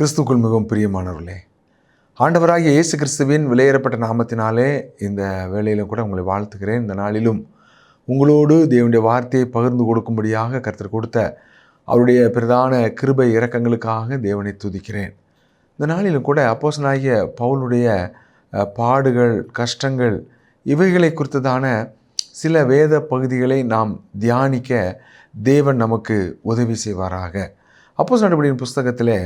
கிறிஸ்துக்குள் மிகவும் பிரியமானவர்களே, ஆண்டவராகிய இயேசு கிறிஸ்துவின் விலையேறப்பட்ட நாமத்தினாலே இந்த வேளையிலும் கூட உங்களை வாழ்த்துகிறேன். இந்த நாளிலும் உங்களோடு தேவனுடைய வார்த்தையை பகிர்ந்து கொடுக்கும்படியாக கர்த்தர் கொடுத்த அவருடைய பிரதான கிருபை இரக்கங்களுக்காக தேவனை துதிக்கிறேன். இந்த நாளிலும் கூட அப்போஸ்தலனாகிய பவுலுடைய பாடுகள், கஷ்டங்கள் இவைகளை குறித்ததான சில வேத பகுதிகளை நாம் தியானிக்க தேவன் நமக்கு உதவி செய்வாராக. அப்போஸ்தலர் நடபடிகளின் புஸ்தகத்திலே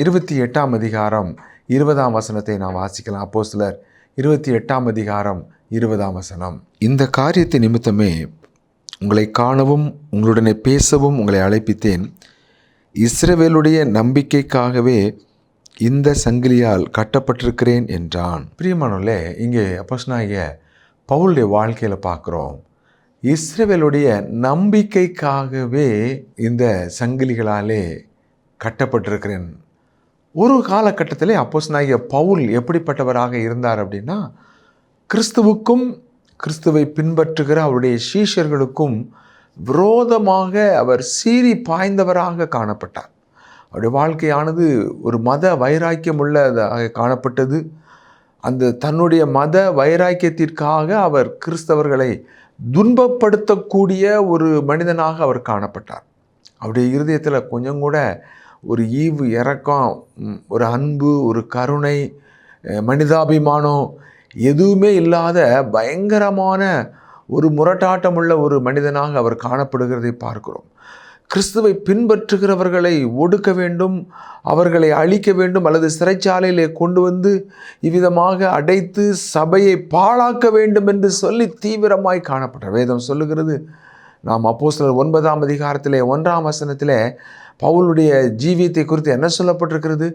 28ஆம் அதிகாரம் 20ஆம் வசனத்தை நாம் வாசிக்கலாம். அப்போஸ்தலர் 28ஆம் அதிகாரம் 20ஆம் வசனம். இந்த காரியத்தை நிமித்தமே உங்களை காணவும் உங்களுடனே பேசவும் உங்களை அழைப்பித்தேன். இஸ்ரவேலுடைய நம்பிக்கைக்காகவே இந்த சங்கிலியால் கட்டப்பட்டிருக்கிறேன் என்றான். பிரியமானவர்களே, இங்கே அப்போஸ்தலனாகிய பவுலுடைய வாழ்க்கையில் பார்க்குறோம். இஸ்ரவேலுடைய நம்பிக்கைக்காகவே இந்த சங்கிலிகளாலே கட்டப்பட்டிருக்கிறேன். ஒரு காலகட்டத்திலே அப்போஸ்தலனாகிய பவுல் எப்படிப்பட்டவராக இருந்தார் அப்படின்னா, கிறிஸ்துவுக்கும் கிறிஸ்துவை பின்பற்றுகிற அவருடைய சீஷர்களுக்கும் விரோதமாக அவர் சீறி பாய்ந்தவராக காணப்பட்டார். அவருடைய வாழ்க்கையானது ஒரு மத வைராக்கியம் உள்ளதாக காணப்பட்டது. அந்த தன்னுடைய மத வைராக்கியத்திற்காக அவர் கிறிஸ்தவர்களை துன்பப்படுத்தக்கூடிய ஒரு மனிதனாக அவர் காணப்பட்டார். அவருடைய இருதயத்தில் கொஞ்சம் கூட ஒரு ஈவு, இரக்கம், ஒரு அன்பு, ஒரு கருணை, மனிதாபிமானம் எதுவுமே இல்லாத பயங்கரமான ஒரு முரட்டாட்டமுள்ள ஒரு மனிதனாக அவர் காணப்படுகிறதை பார்க்கிறோம். கிறிஸ்துவை பின்பற்றுகிறவர்களை ஒடுக்க வேண்டும், அவர்களை அழிக்க வேண்டும், அல்லது சிறைச்சாலையிலே கொண்டு வந்து இவ்விதமாக அடைத்து சபையை பாழாக்க வேண்டும் என்று சொல்லி தீவிரமாய் காணப்பட்டார். வேதம் சொல்லுகிறது, நாம் அப்போஸ்தலர் 9ஆம் அதிகாரத்திலே 1ஆம் வசனத்திலே பவுலுடைய ஜீவியத்தை குறித்து என்ன சொல்லப்பட்டிருக்கிறது?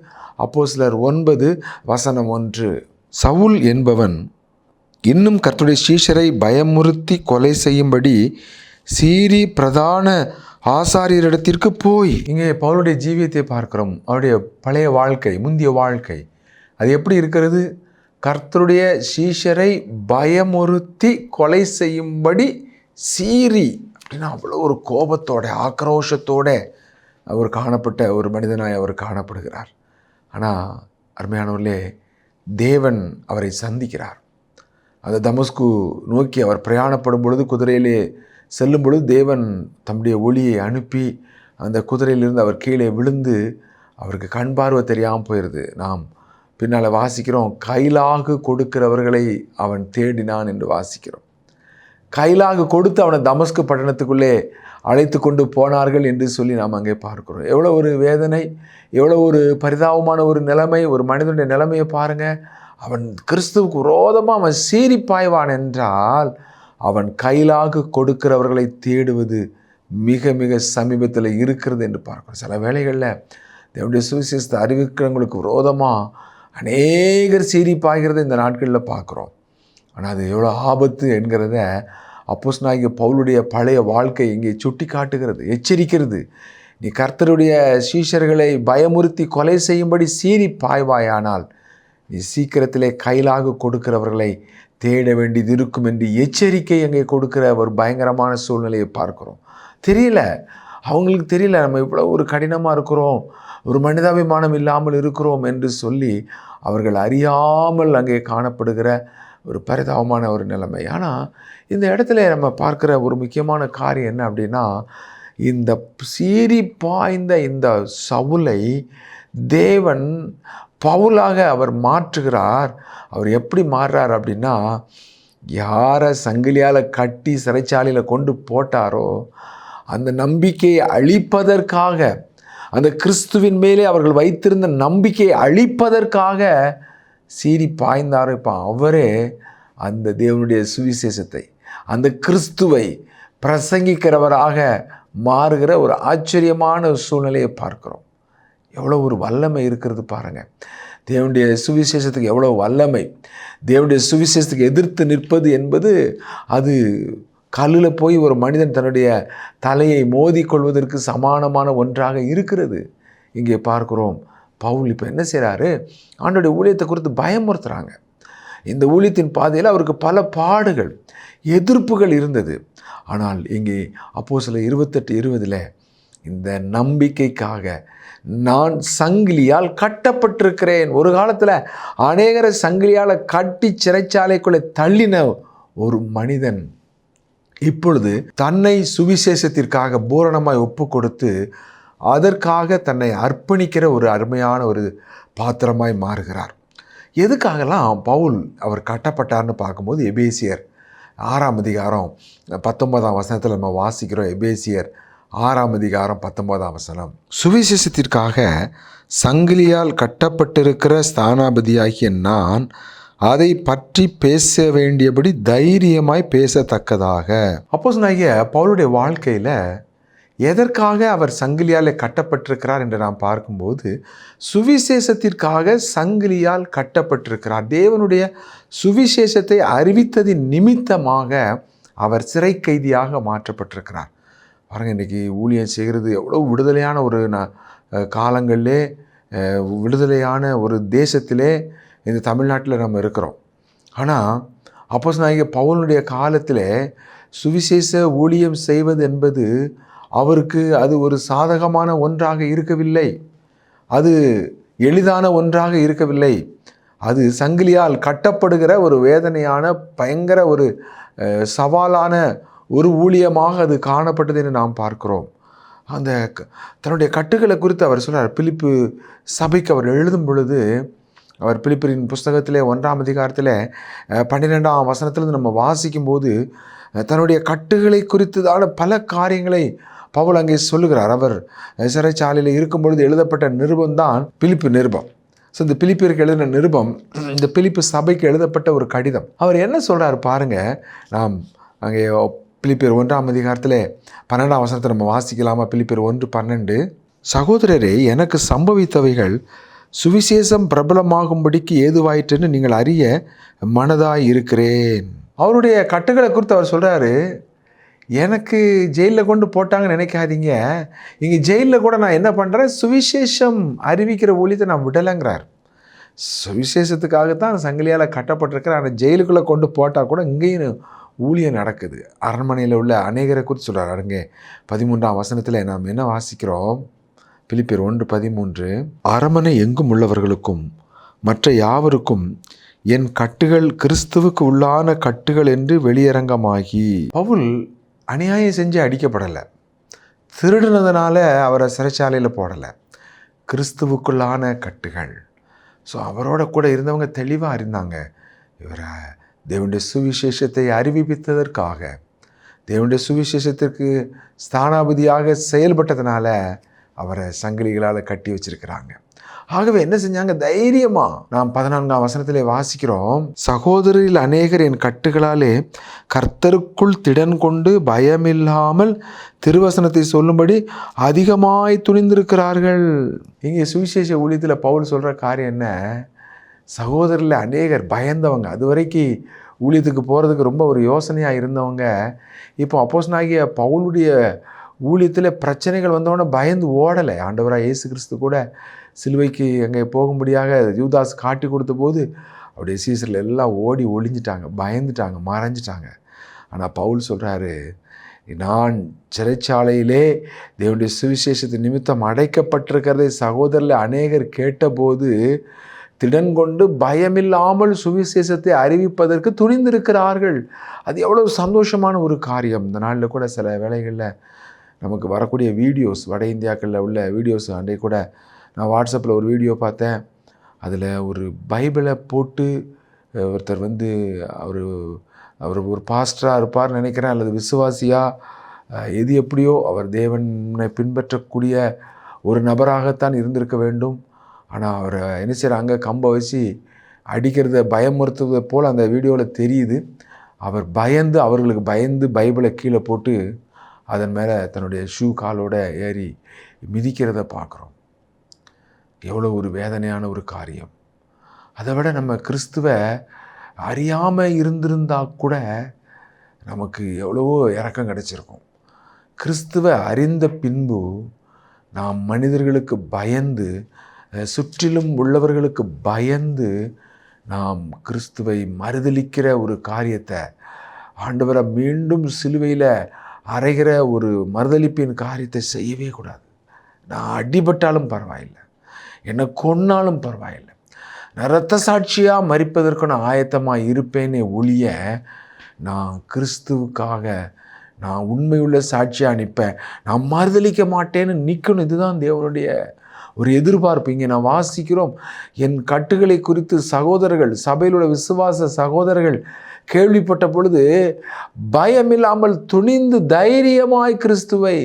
அப்போஸ்தலர் 9 வசனம் 1. சவுல் என்பவன் இன்னும் கர்த்தருடைய சீஷரை பயமுறுத்தி கொலை செய்யும்படி சீரி பிரதான ஆசாரியரிடத்திற்கு போய். இங்கே பவுலுடைய ஜீவியத்தை பார்க்கிறோம். அவருடைய பழைய வாழ்க்கை, முந்திய வாழ்க்கை அது எப்படி இருக்கிறது? கர்த்தருடைய சீஷரை பயமுறுத்தி கொலை செய்யும்படி சீரி அப்படின்னா அவ்வளோ ஒரு கோபத்தோட, ஆக்ரோஷத்தோட அவர் காணப்பட்ட ஒரு மனிதனாய் அவர் காணப்படுகிறார். ஆனால் அருமையானவர்களே, தேவன் அவரை சந்திக்கிறார். அந்த தமஸ்கு நோக்கி அவர் பிரயாணப்படும் பொழுது, குதிரையிலே செல்லும் பொழுது தேவன் தம்முடைய ஒளியை அனுப்பி அந்த குதிரையிலிருந்து அவர் கீழே விழுந்து அவருக்கு கண் பார்வை தெரியாமல் போயிடுது. நாம் பின்னால் வாசிக்கிறோம், கைலாகு கொடுக்கிறவர்களை அவன் தேடினான் என்று வாசிக்கிறோம். கைலாகு கொடுத்து அவனை தமஸ்கு பட்டணத்துக்குள்ளே அழைத்து கொண்டு போனார்கள் என்று சொல்லி நாம் அங்கே பார்க்கிறோம். எவ்வளோ ஒரு வேதனை, எவ்வளோ ஒரு பரிதாபமான ஒரு நிலைமை, ஒரு மனிதனுடைய நிலைமையை பாருங்கள். அவன் கிறிஸ்துவுக்கு விரோதமாக அவன் சீறி பாய்வான் என்றால் அவன் கைலாகு கொடுக்கிறவர்களை தேடுவது மிக மிக சமீபத்தில் இருக்கிறது என்று பார்க்கிறோம். சில வேளைகளில் தேவனுடைய சுவிசேஷத்தை அறிவிக்கிறவங்களுக்கு விரோதமாக அநேகர் சீறி பாய்கிறத இந்த நாட்களில் பார்க்குறோம். ஆனால் அது எவ்வளோ ஆபத்து என்கிறத அப்போஸ்தலனாகிய பவுலுடைய பழைய வாழ்க்கை இங்கே சுட்டி காட்டுகிறது, எச்சரிக்கிறது. நீ கர்த்தருடைய சீஷர்களை பயமுறுத்தி கொலை செய்யும்படி சீறி பாய்வாயானால் நீ சீக்கிரத்திலே கைலாக கொடுக்கிறவர்களை தேட வேண்டியது இருக்கும் என்று எச்சரிக்கை அங்கே கொடுக்கிற ஒரு பயங்கரமான சூழ்நிலையை பார்க்குறோம். அவங்களுக்கு தெரியல நம்ம இவ்வளோ ஒரு கடினமாக இருக்கிறோம், ஒரு மனிதாபிமானம் இல்லாமல் இருக்கிறோம் என்று சொல்லி அவர்கள் அறியாமல் அங்கே காணப்படுகிற ஒரு பரிதாபமான ஒரு நிலைமை. ஆனால் இந்த இடத்துல நம்ம பார்க்குற ஒரு முக்கியமான காரியம் என்ன அப்படின்னா, இந்த சீறி பாய்ந்த இந்த சவுலை தேவன் பவுலாக அவர் மாற்றுகிறார். அவர் எப்படி மாறுறார் அப்படின்னா, யாரை சங்கிலியால் கட்டி சிறைச்சாலையில் கொண்டு போட்டாரோ அந்த நம்பிக்கையை அழிப்பதற்காக, அந்த கிறிஸ்துவின் மேலே அவர்கள் வைத்திருந்த நம்பிக்கையை அழிப்பதற்காக சீறி பாய்ந்தாரோ, இப்போ அவரே அந்த தேவனுடைய சுவிசேஷத்தை, அந்த கிறிஸ்துவை பிரசங்கிக்கிறவராக மாறுகிற ஒரு ஆச்சரியமான சூழ்நிலையை பார்க்குறோம். எவ்வளோ ஒரு வல்லமை இருக்கிறது பாருங்கள். தேவனுடைய சுவிசேஷத்துக்கு எவ்வளோ வல்லமை. தேவனுடைய சுவிசேஷத்துக்கு எதிர்த்து நிற்பது என்பது அது கல்லில் போய் ஒரு மனிதன் தன்னுடைய தலையை மோதி கொள்வதற்கு சமானமான ஒன்றாக இருக்கிறது. இங்கே பார்க்குறோம், பவுல் இப்போ என்ன செய்கிறாரு? ஆண்டோடைய ஊழியத்தை குறித்து பயமுறுத்துகிறாங்க. இந்த ஊழியத்தின் பாதையில் அவருக்கு பல பாடுகள், எதிர்ப்புகள் இருந்தது. ஆனால் இங்கே அப்போஸ்தலர் 28:20 இந்த நம்பிக்கைக்காக நான் சங்கிலியால் கட்டப்பட்டிருக்கிறேன். ஒரு காலத்தில் அநேகரை சங்கிலியால் கட்டி சிறைச்சாலைக்குள்ளே தள்ளின ஒரு மனிதன் இப்பொழுது தன்னை சுவிசேஷத்திற்காக பூரணமாய் ஒப்பு கொடுத்து அதற்காக தன்னை அர்ப்பணிக்கிற ஒரு அருமையான ஒரு பாத்திரமாய் மாறுகிறார். எதுக்காகலாம் பவுல் அவர் கட்டப்பட்டார்னு பார்க்கும்போது எபேசியர் 6ஆம் அதிகாரம் 19ஆம் வசனத்தில் நம்ம வாசிக்கிறோம். எபேசியர் 6ஆம் அதிகாரம் 19ஆம் வசனம், சுவிசேஷத்திற்காக சங்கிலியால் கட்டப்பட்டிருக்கிற ஸ்தானாபதியாகிய நான் அதை பற்றி பேச வேண்டியபடி தைரியமாய் பேசத்தக்கதாக. அப்போஸ்தலனாகிய பவுலுடைய வாழ்க்கையில் எதற்காக அவர் சங்கிலியால் கட்டப்பட்டிருக்கிறார் என்று நாம் பார்க்கும்போது சுவிசேஷத்திற்காக சங்கிலியால் கட்டப்பட்டிருக்கிறார். தேவனுடைய சுவிசேஷத்தை அறிவித்ததின் நிமித்தமாக அவர் சிறை கைதியாக மாற்றப்பட்டிருக்கிறார். பாருங்கள், இன்றைக்கி ஊழியம் செய்கிறது எவ்வளோ விடுதலையான ஒரு காலங்களிலே, விடுதலையான ஒரு தேசத்திலே இந்த தமிழ்நாட்டில் நம்ம இருக்கிறோம். ஆனால் அப்போஸ்தலனாகிய பவுலுடைய காலத்தில் சுவிசேஷ ஊழியம் செய்வது என்பது அவருக்கு அது ஒரு சாதகமான ஒன்றாக இருக்கவில்லை, அது எளிதான ஒன்றாக இருக்கவில்லை. அது சங்கிலியால் கட்டப்படுகிற ஒரு வேதனையான பயங்கர ஒரு சவாலான ஒரு ஊழியமாக அது காணப்பட்டது என்று நாம் பார்க்கிறோம். அந்த தன்னுடைய கட்டுகளை குறித்து அவர் சொல்கிறார். பிலிப்பு சபைக்கு அவர் எழுதும் பொழுது அவர் பிலிப்பியரின் புஸ்தகத்திலே 1ஆம் அதிகாரத்தில் 12ஆம் வசனத்திலிருந்து நம்ம வாசிக்கும்போது தன்னுடைய கட்டுகளை குறித்ததான பல காரியங்களை பவுல் அங்கே சொல்லுகிறார். அவர் சிறைச்சாலையில் இருக்கும் பொழுது எழுதப்பட்ட நிருபம்தான் பிலிப்பு நிருபம். ஸோ இந்த பிலிப்பியருக்கு எழுதின நிருபம் இந்த பிலிப்பு சபைக்கு எழுதப்பட்ட ஒரு கடிதம். அவர் என்ன சொல்கிறார் பாருங்கள். நாம் அங்கே பிலிப்பியர் 1ஆம் அதிகாரத்தில் 12ஆம் வசனத்தை நம்ம வாசிக்கலாமா? பிலிப்பியர் 1:12, சகோதரரே, எனக்கு சம்பவித்தவைகள் சுவிசேஷம் பிரபலமாகும்படிக்கு ஏதுவாயிற்றுன்னு நீங்கள் அறிய மனதாய் இருக்கிறேன். அவருடைய கட்டுகளை குறித்து அவர் சொல்கிறாரு, எனக்கு ஜெயிலில் கொண்டு போட்டாங்கன்னு நினைக்காதீங்க, இங்கே ஜெயிலில் கூட நான் என்ன பண்ணுறேன், சுவிசேஷம் அறிவிக்கிற ஊழியத்தை நான் விடலைங்கிறார். சுவிசேஷத்துக்காகத்தான் சங்கிலியால் கட்டப்பட்டிருக்கிற அந்த ஜெயிலுக்குள்ளே கொண்டு போட்டால் கூட இங்கேயும் ஊழியம் நடக்குது. அரண்மனையில் உள்ள அநேகரை குறித்து சொல்கிறார். அருங்க 13ஆம் வசனத்தில் நாம் என்ன வாசிக்கிறோம்? பிலிப்பியர் 1:13, அரண்மனை எங்கும் உள்ளவர்களுக்கும் மற்ற யாவருக்கும் என் கட்டுகள் கிறிஸ்துவுக்கு உள்ளான கட்டுகள் என்று வெளியரங்கமாகி. பவுல் அநியாயம் செஞ்சு அடிக்கப்படலை, திருடினதுனால அவரை சிறைச்சாலையில் போடலை, கிறிஸ்துவுக்குள்ளான கட்டுகள். ஸோ அவரோட கூட இருந்தவங்க தெளிவாக இருந்தாங்க. இவரை தேவனுடைய சுவிசேஷத்தை அறிவிப்பித்ததற்காக, தேவனுடைய சுவிசேஷத்திற்கு ஸ்தானாபதியாக செயல்பட்டதுனால அவரை சங்கிலிகளால் கட்டி வச்சிருக்கிறாங்க. ஆகவே என்ன செஞ்சாங்க? தைரியமா, நாம் 14ஆம் வசனத்திலே வாசிக்கிறோம், சகோதரில் அநேகர் என் கட்டுகளாலே கர்த்தருக்குள் திடன் கொண்டு பயமில்லாமல் திருவசனத்தை சொல்லும்படி அதிகமாய் துணிந்திருக்கிறார்கள். இங்கே சுவிசேஷ ஊழியத்தில் பவுல் சொல்கிற காரியம் என்ன? சகோதரில் அநேகர் பயந்தவங்க, அது வரைக்கும் ஊழியத்துக்கு போகிறதுக்கு ரொம்ப ஒரு யோசனையாக இருந்தவங்க, இப்போ அப்போஸ்தலனாகிய பவுலுடைய ஊழியத்தில் பிரச்சனைகள் வந்தவொடனே பயந்து ஓடலை. ஆண்டவராக இயேசு கிறிஸ்து கூட சிலுவைக்கு அங்கே போகும்படியாக யூதாஸ் காட்டி கொடுத்த போது அப்படியே சீசரில் எல்லாம் ஓடி ஒளிஞ்சிட்டாங்க, பயந்துட்டாங்க, மறைஞ்சிட்டாங்க. ஆனால் பவுல் சொல்கிறாரு, நான் சிறைச்சாலையிலே தேவனுடைய சுவிசேஷத்தின் நிமித்தம் அடைக்கப்பட்டிருக்கிறதை சகோதரில் அநேகர் கேட்டபோது திடன் கொண்டு பயமில்லாமல் சுவிசேஷத்தை அறிவிப்பதற்கு துணிந்திருக்கிறார்கள். அது எவ்வளோ சந்தோஷமான ஒரு காரியம். இந்த நாளில் கூட சில வேளைகளில் நமக்கு வரக்கூடிய வீடியோஸ், வட இந்தியாக்களில் உள்ள வீடியோஸ், அன்றைய கூட நான் வாட்ஸ்அப்பில் ஒரு வீடியோ பார்த்தேன். அதில் ஒரு பைபிளை போட்டு ஒருத்தர் வந்து அவர் ஒரு பாஸ்டராக இருப்பார்னு நினைக்கிறேன், அல்லது விசுவாசியாக, எது எப்படியோ அவர் தேவனை பின்பற்றக்கூடிய ஒரு நபராகத்தான் இருந்திருக்க வேண்டும். ஆனால் அவர் என்ன செய்கிறாங்க, கம்பை வச்சு அடிக்கிறத பயமுறுத்துவதை போல் அந்த வீடியோவில் தெரியுது. அவர் அவர்களுக்கு பயந்து பைபிளை கீழே போட்டு அதன் மேலே தன்னுடைய ஷூ காலோடு ஏறி மிதிக்கிறத பார்க்குறோம். எவ்வளோ ஒரு வேதனையான ஒரு காரியம். அதை விட நம்ம கிறிஸ்துவை அறியாமல் இருந்திருந்தால் கூட நமக்கு எவ்வளவோ இரக்கம் கிடைச்சிருக்கும். கிறிஸ்துவை அறிந்த பின்பு நாம் மனிதர்களுக்கு பயந்து, சுற்றிலும் உள்ளவர்களுக்கு பயந்து நாம் கிறிஸ்துவை மறுதலிக்கிற ஒரு காரியத்தை, ஆண்டவரை மீண்டும் சிலுவையில் அறைகிற ஒரு மறுதலிப்பின் காரியத்தை செய்யவே கூடாது. நான் அடிபட்டாலும் பரவாயில்லை, என்னை கொன்னாலும் பரவாயில்லை, நான் இரத்த சாட்சியாக மரிப்பதற்கு நான் ஆயத்தமாக இருப்பேனே ஒழிய, நான் கிறிஸ்துவுக்காக நான் உண்மையுள்ள சாட்சியாக நிற்பேன், நான் மறுதலிக்க மாட்டேன்னு நிற்கணும். இதுதான் தேவனுடைய ஒரு எதிர்பார்ப்பு. இங்கே நான் வாசிக்கிறோம், என் கட்டுகளை குறித்து சகோதரர்கள், சபையில் உள்ள விசுவாச சகோதரர்கள் கேள்விப்பட்ட பொழுது பயமில்லாமல் துணிந்து தைரியமாய் கிறிஸ்துவை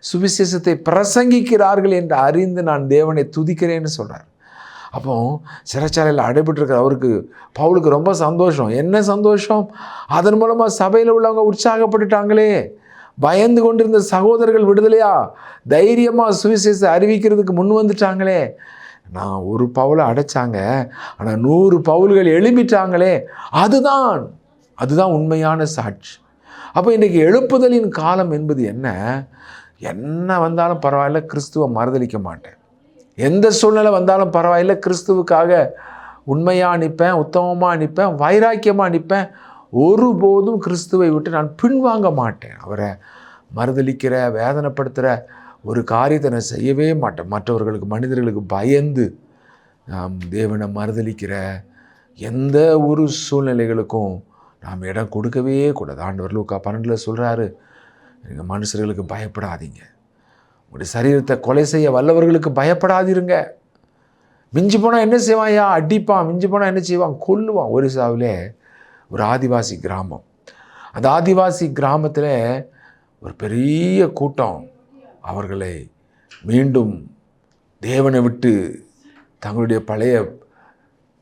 சுவிசேஷத்தை பிரசங்கிக்கிறார்கள் என்று அறிந்து நான் தேவனை துதிக்கிறேன்னு சொல்கிறார். அப்போ சிறைச்சாலையில் அடைபட்டிருக்கிற அவருக்கு, பவுலுக்கு ரொம்ப சந்தோஷம். என்ன சந்தோஷம்? அதன் மூலமாக சபையில் உள்ளவங்க உற்சாகப்பட்டுட்டாங்களே, பயந்து கொண்டிருந்த சகோதரர்கள் விடுதலையா தைரியமாக சுவிசேஷத்தை அறிவிக்கிறதுக்கு முன் வந்துட்டாங்களே. நான் ஒரு பவுலை அடைச்சாங்க, ஆனால் 100 பவுல்கள் எழுப்பிட்டாங்களே, அதுதான் உண்மையான சாட்சி. அப்போ இன்றைக்கி எழுப்புதலின் காலம் என்பது என்ன வந்தாலும் பரவாயில்ல, கிறிஸ்துவை மறுதலிக்க மாட்டேன். எந்த சூழ்நிலை வந்தாலும் பரவாயில்லை, கிறிஸ்துவுக்காக உண்மையாக நிற்பேன், உத்தமமாக நிற்பேன், வைராக்கியமாக நிற்பேன். ஒருபோதும் கிறிஸ்துவை விட்டு நான் பின்வாங்க மாட்டேன். அவரை மறுதலிக்கிற, வேதனைப்படுத்துகிற ஒரு காரியத்தை நான் செய்யவே மாட்டேன். மற்றவர்களுக்கு, மனிதர்களுக்கு பயந்து நாம் தேவனை மறுதலிக்கிற எந்த ஒரு சூழ்நிலைகளுக்கும் நாம் இடம் கொடுக்கவே கூடாது. ஆண்டவர் லூக்கா 12 சொல்கிறாரு, நீங்கள் மனுஷர்களுக்கு பயப்படாதீங்க, உங்களுடைய சரீரத்தை கொலை செய்ய வல்லவர்களுக்கு பயப்படாதிருங்க. மிஞ்சி போனால் என்ன செய்வான்? அடிப்பான். மிஞ்சி போனால் என்ன செய்வான்? கொல்லுவான். ஒரிசாவிலே ஒரு ஆதிவாசி கிராமம். அந்த ஆதிவாசி கிராமத்தில் ஒரு பெரிய கூட்டம் அவர்களை மீண்டும் தேவனை விட்டு தங்களுடைய பழைய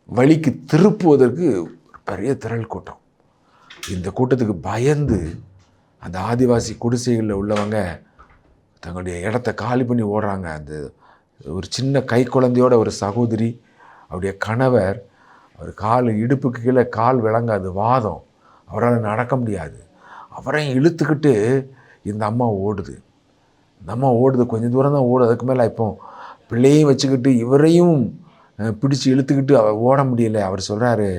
வழிக்கு திருப்புவதற்கு ஒரு பெரிய திரள் கூட்டம். இந்த கூட்டத்துக்கு பயந்து அந்த ஆதிவாசி குடிசைகளில் உள்ளவங்க தங்களுடைய இடத்த காலி பண்ணி ஓடுறாங்க. அந்த ஒரு சின்ன கை குழந்தையோட ஒரு சகோதரி, அவருடைய கணவர், அவர் கால் இடுப்புக்கு கீழே கால் விளங்காது, வாதம், அவரால் நடக்க முடியாது. அவரையும் இழுத்துக்கிட்டு இந்த அம்மா ஓடுது. இந்த அம்மா ஓடுது, கொஞ்சம் தூரம் தான் ஓடுது. அதுக்கு மேலே இப்போ பிள்ளையும் வச்சுக்கிட்டு இவரையும் பிடிச்சி இழுத்துக்கிட்டு ஓட முடியலை. அவர் சொல்கிறாரு,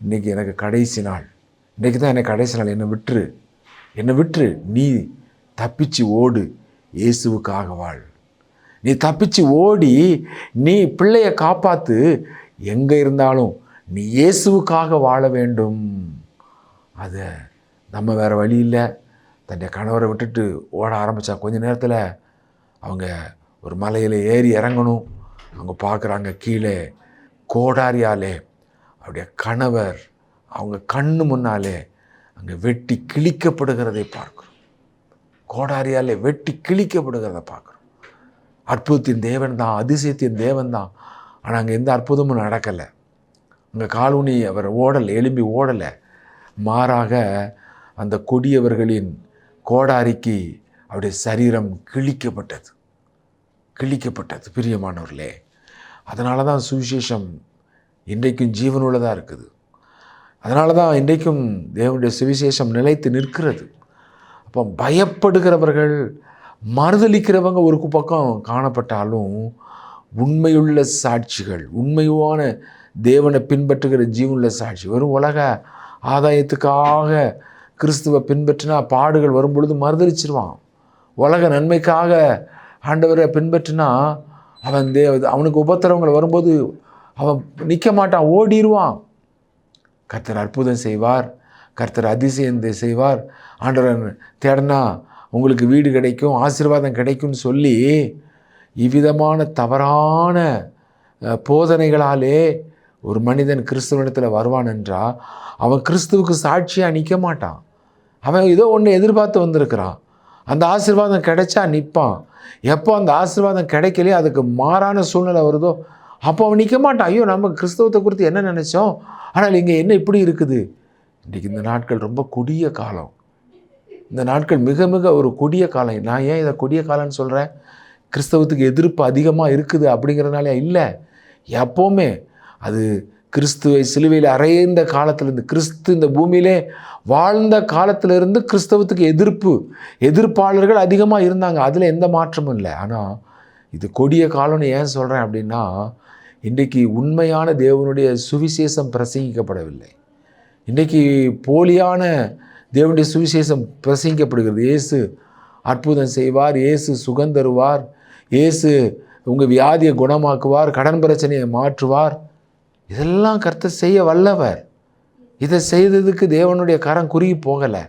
இன்றைக்கி எனக்கு கடைசி நாள், இன்றைக்கி தான் எனக்கு கடைசி நாள், என்னை விட்டுரு, நீ தப்பிச்சு ஓடு, இயேசுவுக்காக வாழ். நீ தப்பிச்சு ஓடி நீ பிள்ளைய காப்பாற்று, எங்கே இருந்தாலும் நீ இயேசுவுக்காக வாழ வேண்டும். அதை நம்ம வேறு வழி இல்லை. தன்னுடைய கணவரை விட்டுட்டு ஓட ஆரம்பித்தா கொஞ்ச நேரத்தில் அவங்க ஒரு மலையில் ஏறி இறங்கணும். அவங்க பார்க்குறாங்க, கீழே கோடாரியாலே அவருடைய கணவர் அவங்க கண்ணு முன்னாலே அங்கே வெட்டி கிழிக்கப்படுகிறதை பார்க்குறோம். கோடாரியாலே வெட்டி கிழிக்கப்படுகிறத பார்க்குறோம். அற்புதத்தின் தேவன் தான், அதிசயத்தின் தேவன் தான். ஆனால் அங்கே எந்த அற்புதமும் நடக்கலை. அங்கே காலூனி அவர் ஓடலை, எழும்பி ஓடலை. மாறாக அந்த கொடியவர்களின் கோடாரிக்கு அவருடைய சரீரம் கிழிக்கப்பட்டது. பிரியமானவர்களே, அதனால தான் சுவிசேஷம் இன்றைக்கும் ஜீவனுள்ளதாக இருக்குது. அதனால தான் இன்றைக்கும் தேவனுடைய சுவிசேஷம் நிலைத்து நிற்கிறது. அப்போ பயப்படுகிறவர்கள், மறுதலிக்கிறவங்க ஒரு பக்கம் காணப்பட்டாலும், உண்மையுள்ள சாட்சிகள், உண்மையான தேவனை பின்பற்றுகிற ஜீவனுள்ள சாட்சி, வெறும் உலக ஆதாயத்துக்காக கிறிஸ்துவை பின்பற்றினா பாடுகள் வரும் பொழுது மறுதலிச்சிருவான். உலக நன்மைக்காக ஆண்டவரை பின்பற்றினா அவனுக்கு உபத்திரவங்கள் வரும்போது அவன் நிற்க மாட்டான், ஓடிடுவான். கர்த்தர் அற்புதம் செய்வார், கர்த்தர் அதிசயத்தை செய்வார், ஆண்டவர் தேடினா உங்களுக்கு வீடு கிடைக்கும், ஆசீர்வாதம் கிடைக்கும்னு சொல்லி இவ்விதமான தவறான போதனைகளாலே ஒரு மனிதன் கிறிஸ்துவனிடத்தில் வருவான் என்றால் அவன் கிறிஸ்துவுக்கு சாட்சியாக நிற்க மாட்டான். அவன் ஏதோ ஒன்று எதிர்பார்த்து வந்திருக்கிறான். அந்த ஆசீர்வாதம் கிடைச்சா நிற்பான். எப்போ அந்த ஆசீர்வாதம் கிடைக்கலையே, அதுக்கு மாறான சூழ்நிலை வருதோ, அப்போ அவன் நிற்க மாட்டான். ஐயோ, நம்ம கிறிஸ்தவத்தை குறித்து என்ன நினச்சோம், ஆனால் இங்கே என்ன இப்படி இருக்குது. இன்றைக்கி இந்த நாட்கள் ரொம்ப கொடிய காலம். இந்த நாட்கள் மிக மிக ஒரு கொடிய காலம். நான் ஏன் இதை கொடிய காலம்னு சொல்கிறேன்? கிறிஸ்தவத்துக்கு எதிர்ப்பு அதிகமாக இருக்குது அப்படிங்கிறதுனால இல்லை. எப்போவுமே அது கிறிஸ்துவை சிலுவையில் அறைந்த காலத்திலிருந்து, கிறிஸ்து இந்த பூமியிலே வாழ்ந்த காலத்திலிருந்து கிறிஸ்தவத்துக்கு எதிர்ப்பாளர்கள் அதிகமாக இருந்தாங்க. அதில் எந்த மாற்றமும் இல்லை. ஆனால் இது கொடிய காலம்னு ஏன் சொல்கிறேன் அப்படின்னா, இன்றைக்கு உண்மையான தேவனுடைய சுவிசேஷம் பிரசங்கிக்கப்படவில்லை. இன்றைக்கி போலியான தேவனுடைய சுவிசேஷம் பிரசங்கிக்கப்படுகிறது. இயேசு அற்புதம் செய்வார், இயேசு சுகம் தருவார், இயேசு உங்கள் வியாதியை குணமாக்குவார், கடன் பிரச்சனையை மாற்றுவார். இதெல்லாம் கர்த்தர் செய்ய வல்லவர். இதை செய்ததுக்கு தேவனுடைய கரம் குறுகி போகலை.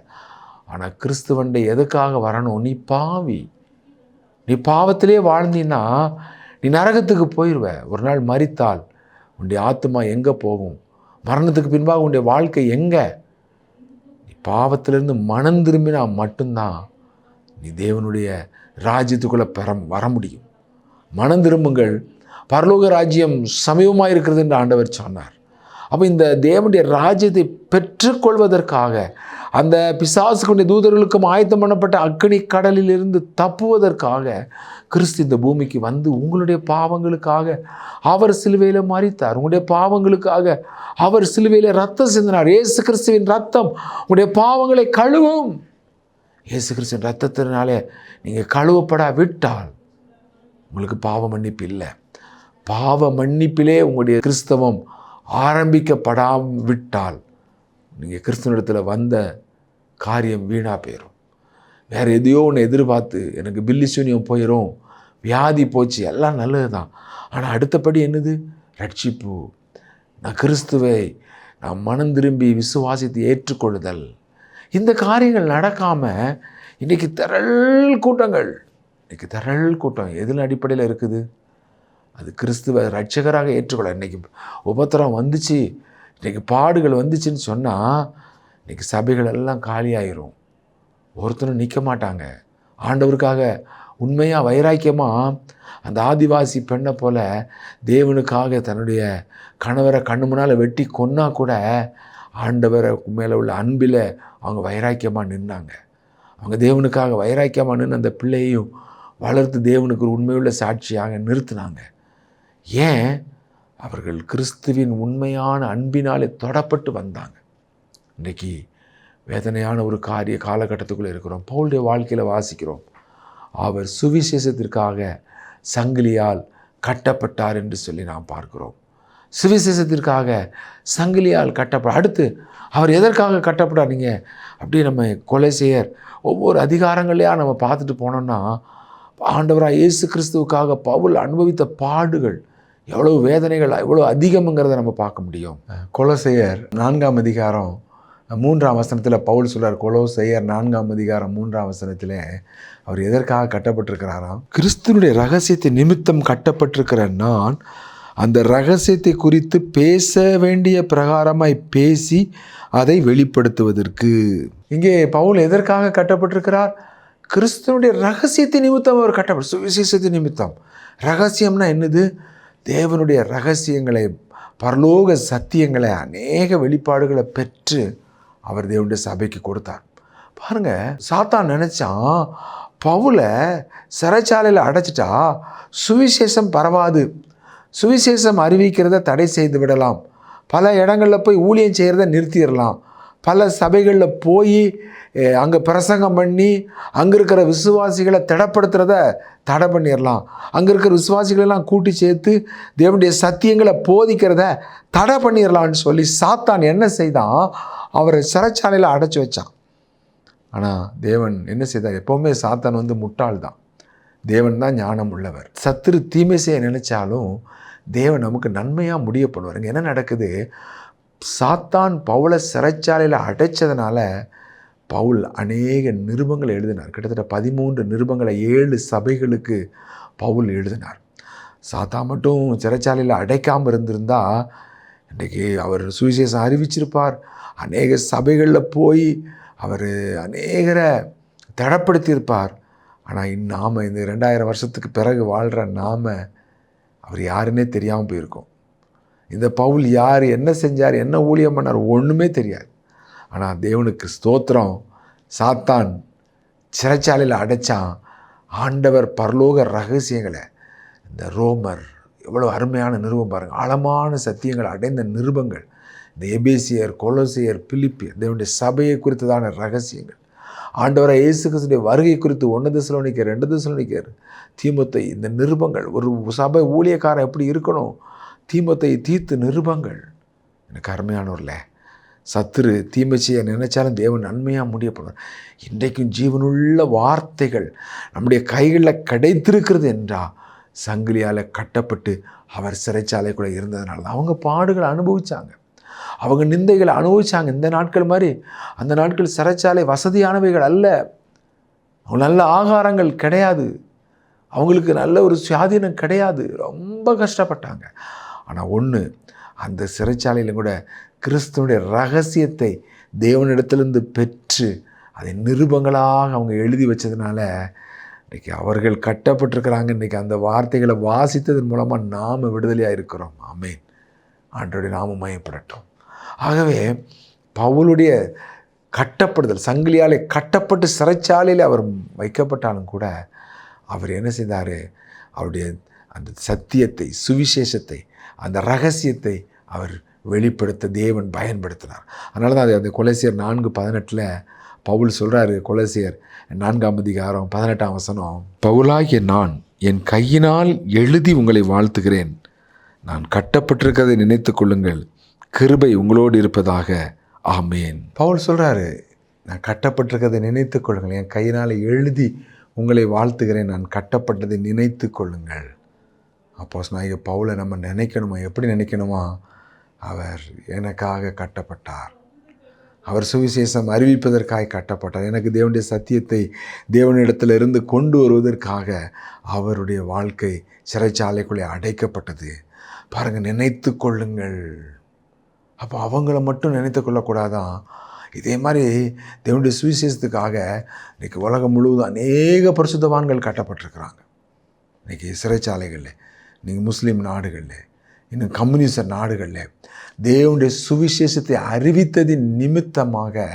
ஆனால் கிறிஸ்துவண்டை எதுக்காக வரணும்? நீ பாவி, நீ பாவத்திலே வாழ்ந்தீன்னா நீ நரகத்துக்கு போயிடுவ. ஒரு நாள் மரித்தால் உன்னுடைய ஆத்மா எங்கே போகும்? மரணத்துக்கு பின்பாக உன்னுடைய வாழ்க்கை எங்கே? நீ பாவத்திலிருந்து மனம் திரும்பினா மட்டும்தான் நீ தேவனுடைய ராஜ்யத்துக்குள்ளே வர முடியும். மனம் திரும்புங்கள், பரலோக ராஜ்யம் சமீபமாக இருக்கிறது என்று ஆண்டவர் சொன்னார். அப்போ இந்த தேவனுடைய ராஜ்யத்தை பெற்றுக்கொள்வதற்காக, அந்த பிசாசுக்குடைய தூதர்களுக்கும் ஆயத்தம் பண்ணப்பட்ட அக்கினி கடலில் இருந்து தப்புவதற்காக கிறிஸ்து இந்த பூமிக்கு வந்து உங்களுடைய பாவங்களுக்காக அவர் சிலுவையில் மரித்தார். உங்களுடைய பாவங்களுக்காக அவர் சிலுவையில் ரத்தம் சிந்தினார். இயேசு கிறிஸ்துவின் ரத்தம் உங்களுடைய பாவங்களை கழுவும். இயேசு கிறிஸ்துவின் ரத்தத்தினாலே நீங்கள் கழுவப்படாவிட்டால் உங்களுக்கு பாவ மன்னிப்பு இல்லை. பாவ மன்னிப்பிலே உங்களுடைய கிறிஸ்தவம் ஆரம்பிக்கப்படாவிட்டால் நீங்கள் கிறிஸ்துவனிடத்தில் வந்த காரியம் வீணாக போயிடும். வேறு எதையோ ஒன்று எதிர்பார்த்து எனக்கு பில்லி சூனியம் போயிடும், வியாதி போச்சு, எல்லாம் நல்லது தான். ஆனால் அடுத்தபடி என்னது? ரட்சிப்பு. நான் கிறிஸ்துவை நான் மனம் திரும்பி விசுவாசித்து ஏற்றுக்கொள்ளுதல். இந்த காரியங்கள் நடக்காமல் இன்றைக்கி திரள் கூட்டம் எதில் அடிப்படையில் இருக்குது? அது கிறிஸ்துவ ரட்சகராக ஏற்றுக்கொள்ள. இன்றைக்கி உபத்திரம் வந்துச்சு, இன்றைக்கி பாடுகள் வந்துச்சுன்னு சொன்னால் இன்றைக்கி சபைகள் எல்லாம் காலியாயிரும். ஒருத்தரும் நிற்க மாட்டாங்க. ஆண்டவருக்காக உண்மையாக வைராக்கியமாக அந்த ஆதிவாசி பெண்ணை போல் தேவனுக்காக தன்னுடைய கணவரை கண்ணு முன்னால் வெட்டி கொன்னா கூட ஆண்டவரை மேலே உள்ள அன்பில் அவங்க வைராக்கியமாக நின்னாங்க. அவங்க தேவனுக்காக வைராக்கியமாக நின்று அந்த பிள்ளையையும் வளர்த்து தேவனுக்கு ஒரு உண்மையுள்ள சாட்சியாக நிறுத்தினாங்க. ஏன்? அவர்கள் கிறிஸ்துவின் உண்மையான அன்பினாலே தொடப்பட்டு வந்தாங்க. இன்றைக்கி வேதனையான ஒரு காலகட்டத்துக்குள்ளே இருக்கிறோம். பவுலுடைய வாழ்க்கையில் வாசிக்கிறோம், அவர் சுவிசேஷத்திற்காக சங்கிலியால் கட்டப்பட்டார் என்று சொல்லி நாம் பார்க்கிறோம். சுவிசேஷத்திற்காக சங்கிலியால் அடுத்து அவர் எதற்காக கட்டப்பட்டார்? நீங்கள் அப்படியே நம்ம கொலைசெயர் ஒவ்வொரு அதிகாரங்களையாக நம்ம பார்த்துட்டு போனோம்னா ஆண்டவராக இயேசு கிறிஸ்துவுக்காக பவுல் அனுபவித்த பாடுகள் எவ்வளோ வேதனைகள் எவ்வளோ அதிகம்ங்கிறத நம்ம பார்க்க முடியும். கொலோசையர் 4ஆம் அதிகாரம் 3ஆம் வசனத்தில் பவுல் சொல்கிறார். கொலோசையர் 4ஆம் அதிகாரம் 3ஆம் வசனத்தில் அவர் எதற்காக கட்டப்பட்டிருக்கிறாராம்? கிறிஸ்துவனுடைய ரகசியத்தை நிமித்தம் கட்டப்பட்டிருக்கிற நான் அந்த ரகசியத்தை குறித்து பேச வேண்டிய பிரகாரமாய் பேசி அதை வெளிப்படுத்துவதற்கு. இங்கே பவுல் எதற்காக கட்டப்பட்டிருக்கிறார்? கிறிஸ்துவனுடைய ரகசியத்தை நிமித்தம் அவர் கட்டப்பட்டு, சுவிசேஷத்தை நிமித்தம். ரகசியம்னா என்னது? தேவனுடைய ரகசியங்களை, பரலோக சத்தியங்களை, அநேக வெளிப்பாடுகளை பெற்று அவர் தேவனுடைய சபைக்கு கொடுத்தார். பாருங்கள், சாத்தான் நினச்சான் பவுலை சிறைச்சாலையில் அடைச்சிட்டா சுவிசேஷம் பரவாது, சுவிசேஷம் அறிவிக்கிறத தடை செய்து விடலாம், பல இடங்களில் போய் ஊழியம் செய்கிறத நிறுத்திடலாம், பல சபைகளில் போய் அங்கே பிரசங்கம் பண்ணி அங்கே இருக்கிற விசுவாசிகளை திடப்படுத்துகிறத தடை பண்ணிடலாம், அங்கே இருக்கிற விசுவாசிகளெல்லாம் கூட்டி சேர்த்து தேவனுடைய சத்தியங்களை போதிக்கிறத தடை பண்ணிடலான்னு சொல்லி சாத்தான் என்ன செய்தான்? அவரை சிறைச்சாலையில் அடைச்சி வச்சான். ஆனால் தேவன் என்ன செய்தார்? எப்போவுமே சாத்தான் முட்டாள் தான், தேவன் தான் ஞானம் உள்ளவர். சத்துரு தீமை செய்ய நினைச்சாலும் தேவன் நமக்கு நன்மையாக முடிய பண்ணுவார். என்ன நடக்குது? சாத்தான் பவுலை சிறைச்சாலையில் அடைச்சதுனால பவுல் அநேக நிருபங்களை எழுதினார். கிட்டத்தட்ட 13 நிருபங்களை 7 சபைகளுக்கு பவுல் எழுதினார். சாத்தான் மட்டும் சிறைச்சாலையில் அடைக்காமல் இருந்திருந்தால் இன்றைக்கி அவர் சுவிசேஷம் அறிவிச்சிருப்பார். அநேக சபைகளில் போய் அவர் அநேகரை தடப்படுத்தியிருப்பார். ஆனால் நாம் இந்த 2000 வருஷத்துக்கு பிறகு வாழ்கிற நாம் அவர் யாருன்னே தெரியாமல் போயிருக்கோம். இந்த பவுல் யார், என்ன செஞ்சார், என்ன ஊழியம் பண்ணார், ஒன்றுமே தெரியாது. ஆனால் தேவனுக்கு ஸ்தோத்திரம், சாத்தான் சிறைச்சாலையில் அடைச்சான். ஆண்டவர் பரலோக ரகசியங்களை, இந்த ரோமர் எவ்வளோ அருமையான நிருபம் பாருங்கள், ஆழமான சத்தியங்களை அடைந்த நிருபங்கள், இந்த எபேசியர், கொலோசியர், பிலிப்பியர், தேவனுடைய சபையை குறித்ததான ரகசியங்கள், ஆண்டவரை இயேசு கிறிஸ்துவின் வருகை குறித்து 1 தெசலோனிக்கர், 2 தெசலோனிக்கர், தீமோத்தேயு, இந்த நிருபங்கள், ஒரு சபை ஊழியக்காரன் எப்படி இருக்கணும், தீமோத்தேயு, தீத்து நிருபங்கள். எனக்கு அருமையானவர்களே, சத்துரு தீமை செய்ய நினைச்சாலும் தேவன் நன்மையாக முடியப்படும். இன்றைக்கும் ஜீவனுள்ள வார்த்தைகள் நம்முடைய கைகளில் கிடைத்திருக்கிறது என்றால் சங்கிலியால் கட்டப்பட்டு அவர் சிறைச்சாலைக்குள்ளே இருந்ததுனால தான் அவங்க பாடுகளை அனுபவித்தாங்க, அவங்க நிந்தைகளை அனுபவித்தாங்க. இந்த நாட்கள் மாதிரி அந்த நாட்கள் சிறைச்சாலை வசதியானவைகள் அல்ல. அவங்க நல்ல ஆகாரங்கள் கிடையாது, அவங்களுக்கு நல்ல ஒரு சுயாதீனம் கிடையாது, ரொம்ப கஷ்டப்பட்டாங்க. ஆனால் ஒன்று, அந்த சிறைச்சாலையில் கூட கிறிஸ்துவனுடைய ரகசியத்தை தேவனிடத்திலிருந்து பெற்று அதை நிருபங்களாக அவங்க எழுதி வச்சதுனால இன்றைக்கி அவர்கள் கட்டப்பட்டிருக்கிறாங்க. இன்றைக்கி அந்த வார்த்தைகளை வாசித்ததன் மூலமாக நாம் விடுதலையாக இருக்கிறோம். ஆமேன். ஆண்டவருடைய நாமம் மகிமைப்படட்டும். ஆகவே பவுலுடைய கட்டப்படுதல், சங்கிலியாலே கட்டப்பட்டு சிறைச்சாலையில் அவர் வைக்கப்பட்டாலும் கூட அவர் என்ன செய்தார்? அவருடைய அந்த சத்தியத்தை, சுவிசேஷத்தை, அந்த ரகசியத்தை அவர் வெளிப்படுத்த தேவன் பயன்படுத்தினார். அதனால தான் அந்த கொலோசியர் 4:18 பவுல் சொல்கிறாரு. கொலோசியர் 4:18 பவுலாகிய நான் என் கையினால் எழுதி உங்களை வாழ்த்துகிறேன். நான் கட்டப்பட்டிருக்கிறதை நினைத்து கொள்ளுங்கள், கிருபை உங்களோடு இருப்பதாக. ஆமேன். பவுல் சொல்கிறாரு, நான் கட்டப்பட்டிருக்கிறதை நினைத்து கொள்ளுங்கள், என் கையினால் எழுதி உங்களை வாழ்த்துகிறேன், நான் கட்டப்பட்டதை நினைத்து கொள்ளுங்கள். அப்போஸ்தலனாகிய பவுலை நம்ம நினைக்கணுமா? எப்படி நினைக்கணுமா? அவர் எனக்காக கட்டப்பட்டார், அவர் சுவிசேஷம் அறிவிப்பதற்காக கட்டப்பட்டார், எனக்கு தேவனுடைய சத்தியத்தை தேவனிடத்தில் இருந்து கொண்டு வருவதற்காக அவருடைய வாழ்க்கை சிறைச்சாலைக்குள்ளே அடைக்கப்பட்டது. பாருங்கள், நினைத்து கொள்ளுங்கள். அப்போ அவங்கள மட்டும் நினைத்து கொள்ளக்கூடாதான். இதே மாதிரி தேவனுடைய சுவிசேஷத்துக்காக இன்றைக்கி உலகம் முழுவதும் அநேக பரிசுத்தவான்கள் கட்டப்பட்டிருக்கிறாங்க. இன்றைக்கி சிறைச்சாலைகளில், நீங்கள் முஸ்லீம் நாடுகளில், இன்னும் கம்யூனிஸ்ட் நாடுகளில் தேவனுடைய சுவிசேஷத்தை அறிவித்ததின் நிமித்தமாக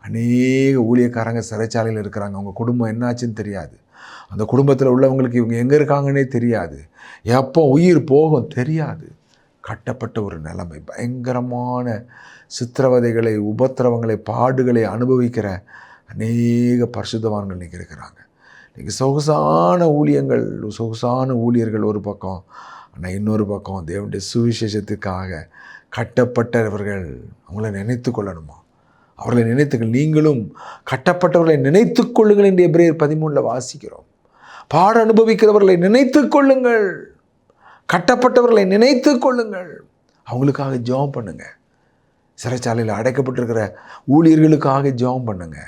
அநேக ஊழியக்காரங்க சிறைச்சாலையில் இருக்கிறாங்க. அவங்க குடும்பம் என்னாச்சுன்னு தெரியாது, அந்த குடும்பத்தில் உள்ளவங்களுக்கு இவங்க எங்கே இருக்காங்கன்னே தெரியாது, எப்போ உயிர் போகும் தெரியாது. கட்டப்பட்ட ஒரு நிலைமை, பயங்கரமான சித்திரவதைகளை, உபத்திரவங்களை, பாடுகளை அனுபவிக்கிற அநேக பரிசுத்தவான்கள் இன்றைக்கி இருக்கிறாங்க. இன்றைக்கி சொகுசான ஊழியங்கள், சொகுசான ஊழியர்கள் ஒரு பக்கம், ஆனால் இன்னொரு பக்கம் தேவனுடைய சுவிசேஷத்துக்காக கட்டப்பட்டவர்கள். அவங்கள நினைத்து கொள்ளணுமா? அவர்களை நினைத்துக்கள். நீங்களும் கட்டப்பட்டவர்களை நினைத்து கொள்ளுங்கள் என்று எபிரேயர் 13 வாசிக்கிறோம். பாட அனுபவிக்கிறவர்களை நினைத்து கொள்ளுங்கள், கட்டப்பட்டவர்களை நினைத்து கொள்ளுங்கள். அவங்களுக்காக ஜெபம் பண்ணுங்க. சிறைச்சாலையில் அடைக்கப்பட்டிருக்கிற ஊழியர்களுக்காக ஜெபம் பண்ணுங்க,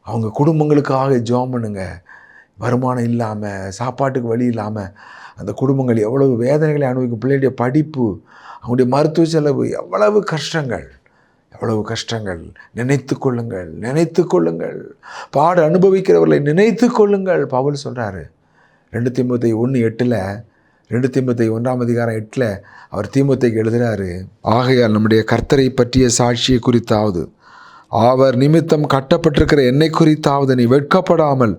அவங்க குடும்பங்களுக்காக ஜெபம் பண்ணுங்க. வருமானம் இல்லாமல், சாப்பாட்டுக்கு வழி இல்லாமல் அந்த குடும்பங்கள் எவ்வளவு வேதனைகளை அனுபவிக்கும். பிள்ளைகளுடைய படிப்பு, அவங்களுடைய மருத்துவ செலவு, எவ்வளவு கஷ்டங்கள், எவ்வளவு கஷ்டங்கள். நினைத்து கொள்ளுங்கள், நினைத்து கொள்ளுங்கள். பாட அனுபவிக்கிறவர்களை நினைத்து கொள்ளுங்கள். பவுல் சொல்கிறாரு 2 தீமோத்தேயு 1:8, 2 தீமோத்தேயு 1:8 அவர் தீமோத்தேயுக்கு எழுதுகிறாரு, ஆகையால் நம்முடைய கர்த்தரை பற்றிய சாட்சியை குறித்தாவது அவர் நிமித்தம் கட்டப்பட்டிருக்கிற என்னை குறித்தாவது நீ வெட்கப்படாமல்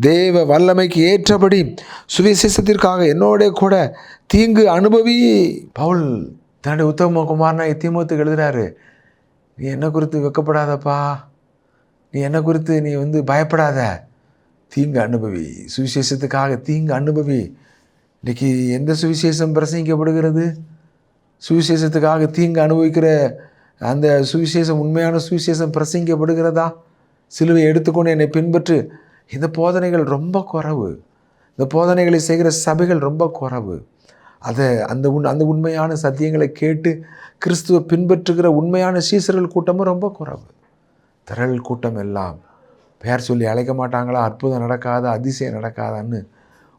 தேவ வல்லமைக்கு ஏற்றபடி சுவிசேஷத்திற்காக என்னோட கூட தீங்கு அனுபவி. பவுல் தன்னுடைய உத்தம குமாரனாய் தீமோத்தேயுக்கு எழுதுகிறாரு, நீ என்னை குறித்து வெட்கப்படாதப்பா, நீ என்னை குறித்து நீ பயப்படாத, தீங்கு அனுபவி, சுவிசேஷத்துக்காக தீங்கு அனுபவி. இன்றைக்கி எந்த சுவிசேஷம் பிரசங்கிக்கப்படுகிறது? சுவிசேஷத்துக்காக தீங்கு அனுபவிக்கிற அந்த சுவிசேஷம், உண்மையான சுவிசேஷம் பிரசங்கிக்கப்படுகிறதா? சிலுவை எடுத்துக்கொண்டு என்னை பின்பற்று. இந்த போதனைகள் ரொம்ப குறைவு, இந்த போதனைகளை செய்கிற சபைகள் ரொம்ப குறைவு. அந்த உண்மையான சத்தியங்களை கேட்டு கிறிஸ்துவை பின்பற்றுகிற உண்மையான சீசர்கள் கூட்டமும் ரொம்ப குறைவு. திரள் கூட்டம் எல்லாம் பெயர் சொல்லி அழைக்க மாட்டாங்களா, அற்புதம் நடக்காத, அதிசயம் நடக்காதான்னு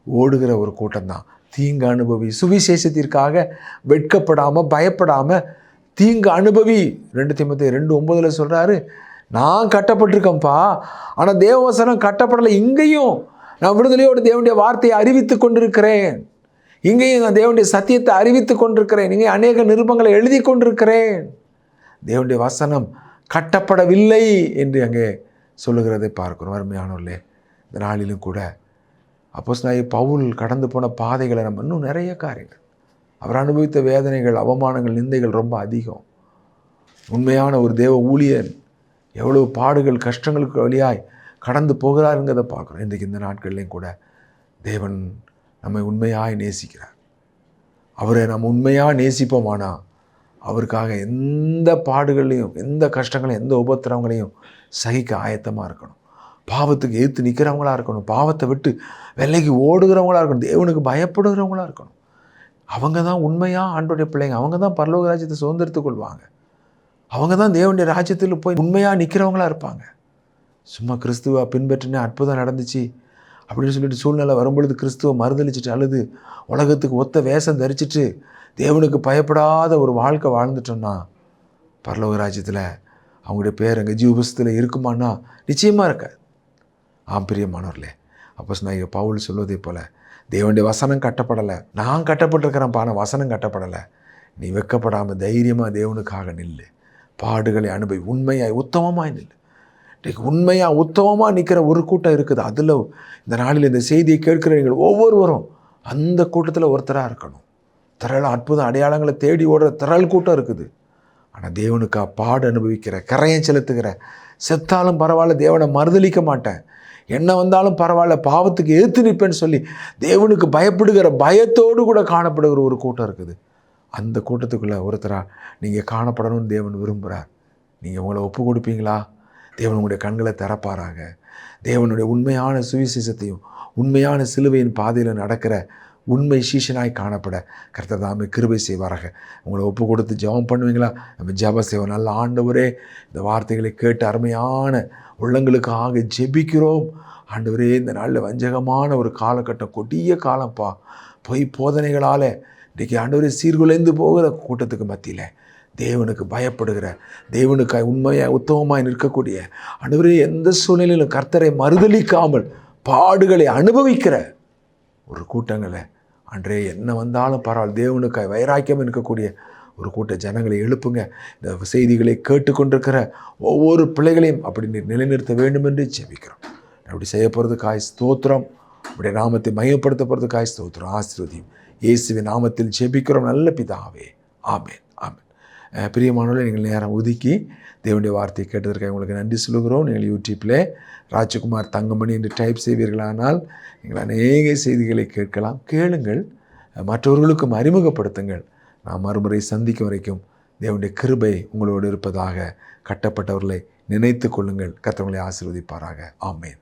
ஓடுகிற ஒரு கூட்டம்தான். தீங்கு அனுபவி, சுவிசேஷத்திற்காக வெட்கப்படாமல் பயப்படாமல் தீங்கு அனுபவி. 2 தீமோத்தேயு 2:9 சொல்கிறாரு, நான் கட்டப்பட்டிருக்கேன்ப்பா, ஆனால் தேவவசனம் கட்டப்படலை. இங்கேயும் நான் விடுதலையோடு தேவனுடைய வார்த்தையை அறிவித்து கொண்டிருக்கிறேன், இங்கேயும் நான் தேவனுடைய சத்தியத்தை அறிவித்து கொண்டிருக்கிறேன், இங்கே அநேக நிருபங்களை எழுதி கொண்டிருக்கிறேன். தேவனுடைய வசனம் கட்டப்படவில்லை என்று அங்கே சொல்லுகிறதை பார்க்கிறோம். அருமையானவர்களே, இந்த நாளிலும் கூட அப்போஸ்தலனாகிய பவுல் கடந்து போன பாதைகளை நம்ம இன்னும் நிறைய காரியங்கள், அவர் அனுபவித்த வேதனைகள், அவமானங்கள், நிந்தைகள் ரொம்ப அதிகம். உண்மையான ஒரு தேவ ஊழியன் எவ்வளவு பாடுகள், கஷ்டங்களுக்கு வழியாய் கடந்து போகிறாருங்கிறத பார்க்குறோம். இன்றைக்கு இந்த நாட்கள்லேயும் கூட தேவன் நம்மை உண்மையாய் நேசிக்கிறார். அவரை நம்ம உண்மையாக நேசிப்போமானா அவருக்காக எந்த பாடுகளையும், எந்த கஷ்டங்களையும், எந்த உபத்திரவங்களையும் சகிக்க ஆயத்தமாக இருக்கணும். பாவத்துக்கு எதிர்த்து நிற்கிறவங்களா இருக்கணும். பாவத்தை விட்டு விலகி ஓடுகிறவங்களா இருக்கணும். தேவனுக்கு பயப்படுகிறவங்களா இருக்கணும். அவங்க தான் உண்மையாக ஆண்டோடைய பிள்ளைங்க. அவங்க தான் பரலோக ராஜ்யத்தை சுதந்திரத்துக் கொள்வாங்க. அவங்க தான் தேவனுடைய ராஜ்யத்தில் போய் உண்மையாக நிற்கிறவங்களா இருப்பாங்க. சும்மா கிறிஸ்துவ பின்பற்றினே அற்புதம் நடந்துச்சு அப்படின்னு சொல்லிட்டு சூழ்நிலை வரும்பொழுது கிறிஸ்துவ மறுதளிச்சுட்டு அழுது உலகத்துக்கு ஒத்த வேஷம் தரிச்சிட்டு தேவனுக்கு பயப்படாத ஒரு வாழ்க்கை வாழ்ந்துட்டோம்னா பரலோக ராஜ்யத்தில் அவங்களுடைய பேர் அங்கே ஜீவபுஸ்தத்தில் இருக்குமான்னா நிச்சயமாக இருக்காது. பிரியமானவர்களே, அப்போஸ்தலனாகிய பவுல் சொல்வதே போல் தேவனுடைய வசனம் கட்டப்படலை, நான் கட்டப்பட்டிருக்கிறேன், ஆனால் வசனம் கட்டப்படலை. நீ வெட்கப்படாமல் தைரியமாக தேவனுக்காக நில்லு. பாடுகளை அனுபவி, உண்மையாய் உத்தமமாய் நில்லு. இன்றைக்கு உண்மையாக உத்தமமாக நிற்கிற ஒரு கூட்டம் இருக்குது. அதில் இந்த நாளில் இந்த செய்தியை கேட்கிறவர்கள் ஒவ்வொருவரும் அந்த கூட்டத்தில் ஒருத்தராக இருக்கணும். திரள் அற்புதம் அடையாளங்களை தேடி ஓடுற திரள் கூட்டம் இருக்குது. ஆனால் தேவனுக்காக பாடு அனுபவிக்கிற, கரையம் செலுத்துகிற, செத்தாலும் பரவாயில்ல தேவனை மறுதளிக்க மாட்டேன், என்ன வந்தாலும் பரவாயில்ல பாவத்துக்கு எதிர்த்து நிற்பேன்னு சொல்லி தேவனுக்கு பயப்படுகிற, பயத்தோடு கூட காணப்படுகிற ஒரு கூட்டம் இருக்குது. அந்த கூட்டத்துக்குள்ளே ஒருத்தராக நீங்கள் காணப்படணும்னு தேவன் விரும்புகிறார். நீங்கள் உங்களை ஒப்பு கொடுப்பீங்களா? தேவன் உங்களுடைய கண்களை திறப்பாராக. தேவனுடைய உண்மையான சுவிசேஷத்தையும் உண்மையான சிலுவையின் பாதையில் நடக்கிற உண்மை சீஷனாய் காணப்பட கர்த்தர் தாமே கிருபை செய்வாராக. உங்களை ஒப்பு கொடுத்து ஜெபம் பண்ணுவீங்களா? நம்ம ஜெபம் செய்வோம். நல்ல ஆண்டவரே, இந்த வார்த்தைகளை கேட்டு அருமையான உள்ளங்களுக்காக ஜெபிக்கிறோம். ஆண்டவரே, இந்த நாளில் வஞ்சகமான ஒரு காலகட்டம், கொடிய காலம்ப்பா. பொய் போதனைகளால் இன்றைக்கி ஆண்டவரே சீர்குலைந்து போகிற கூட்டத்துக்கு மத்தியில் தேவனுக்கு பயப்படுகிற, தேவனுக்காய் உண்மையாக உத்தமமாய் நிற்கக்கூடிய, ஆண்டவரே எந்த சூழ்நிலையிலும் கர்த்தரை மறுதளிக்காமல் பாடுகளை அனுபவிக்கிற ஒரு கூட்டங்களை அன்றே என்ன வந்தாலும் பரவாயில்ல தேவனுக்காய் வைராக்கியம் இருக்கக்கூடிய ஒரு கூட்ட ஜனங்களை எழுப்புங்க. இந்த செய்திகளை கேட்டுக்கொண்டிருக்கிற ஒவ்வொரு பிள்ளைகளையும் அப்படி நிலைநிறுத்த வேண்டும் என்று ஜெபிக்கிறோம். அப்படி செய்ய போகிறதுக்காய் ஸ்தோத்திரம். அப்படி நாமத்தை மையப்படுத்த போகிறதுக்காய் ஸ்தோத்திரம். ஆசீர்வதியும் இயேசுவின் நாமத்தில் ஜெபிக்கிறோம் நல்ல பிதாவே. ஆமென், ஆமென். பிரியமானவர்களே, நீங்கள் நேரம் ஒதுக்கி தேவனுடைய வார்த்தையை கேட்டதற்காக உங்களுக்கு நன்றி சொல்கிறோம். நீங்கள் யூடியூப்பில் ராஜ்குமார் தங்கமணி என்று டைப் செய்வீர்களானால் நீங்கள் அநேக செய்திகளை கேட்கலாம். கேளுங்கள், மற்றவர்களுக்கும் அறிமுகப்படுத்துங்கள். நாம் மறுமுறை சந்திக்கும் வரைக்கும் தேவனுடைய கிருபை உங்களோடு இருப்பதாக. கட்டப்பட்டவர்களை நினைத்து கொள்ளுங்கள். கர்த்தர் உங்களை ஆசீர்வதிப்பாராக. ஆமென்.